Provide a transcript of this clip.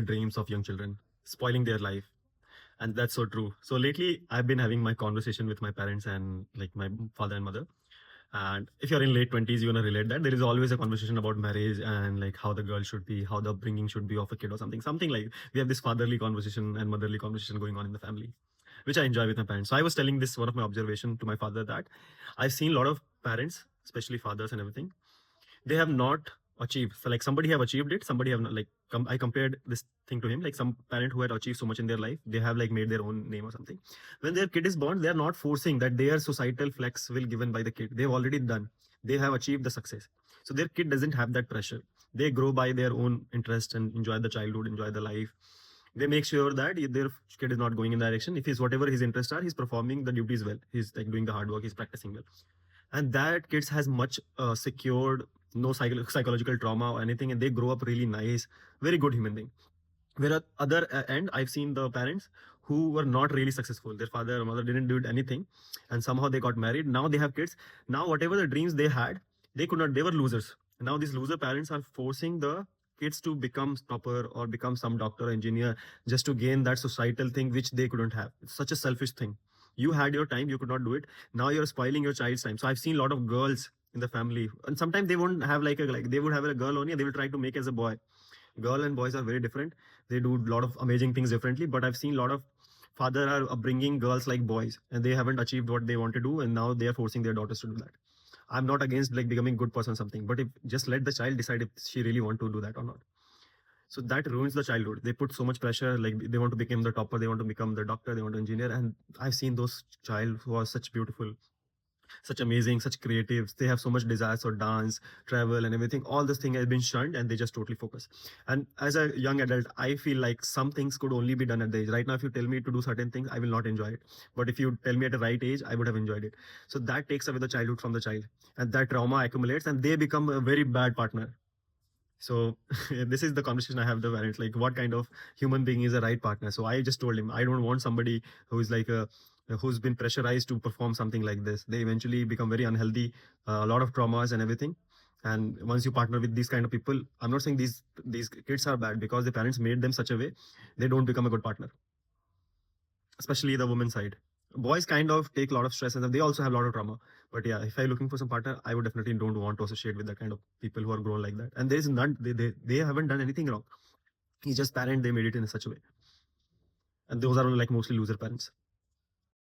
dreams of young children, spoiling their life. And that's so true. So lately, I've been having my conversation with my parents and like my father and mother. And if you're in late 20s, you're gonna relate that there is always a conversation about marriage and like how the girl should be, how the upbringing should be of a kid or something. Something like we have this fatherly conversation and motherly conversation going on in the family, which I enjoy with my parents. So I was telling this one of my observation to my father that I've seen a lot of parents, especially fathers and everything, they have not achieved. So like somebody have achieved it, somebody have not. Like I compared this thing to him, like some parent who had achieved so much in their life, they have like made their own name or something. When their kid is born, they are not forcing that their societal flex will given by the kid. They've already done, they have achieved the success. So their kid doesn't have that pressure. They grow by their own interest and enjoy the childhood, enjoy the life. They make sure that their kid is not going in that direction. If he's whatever his interests are, he's performing the duties well, he's like doing the hard work, he's practicing well. And that kids has much secured, no psychological trauma or anything, and they grow up really nice, very good human being. Where at other end, I've seen the parents who were not really successful. Their father or mother didn't do anything, and somehow they got married. Now they have kids. Now whatever the dreams they had, they could not. They were losers. Now these loser parents are forcing the kids to become topper or become some doctor or engineer just to gain that societal thing which they couldn't have. It's such a selfish thing. You had your time, you could not do it. Now you're spoiling your child's time. So I've seen a lot of girls in the family, and sometimes they won't have like they would have a girl only, and they will try to make as a boy. Girl and boys are very different. They do a lot of amazing things differently. But I've seen a lot of father are upbringing girls like boys, and they haven't achieved what they want to do, and now they are forcing their daughters to do that. I'm not against like becoming good person or something, but if just let the child decide if she really want to do that or not. So that ruins the childhood. They put so much pressure, like they want to become the topper, they want to become the doctor, they want to engineer. And I've seen those child who are such beautiful, such amazing, such creatives. They have so much desires for dance, travel, and everything. All this thing has been shunned, and they just totally focus. And as a young adult, I feel like some things could only be done at the age. Right now, if you tell me to do certain things, I will not enjoy it. But if you tell me at the right age, I would have enjoyed it. So that takes away the childhood from the child, and that trauma accumulates, and they become a very bad partner. So this is the conversation I have with the parents, like what kind of human being is a right partner. So I just told him I don't want somebody who is like a who's been pressurized to perform something like this. They eventually become very unhealthy, a lot of traumas and everything. And once you partner with these kind of people, I'm not saying these kids are bad because the parents made them such a way, they don't become a good partner, especially the woman side. Boys kind of take a lot of stress and they also have a lot of trauma. But yeah, if I'm looking for some partner, I would definitely don't want to associate with that kind of people who are grown like that. And there is none, they haven't done anything wrong. He's just parent, they made it in such a way. And those are like mostly loser parents.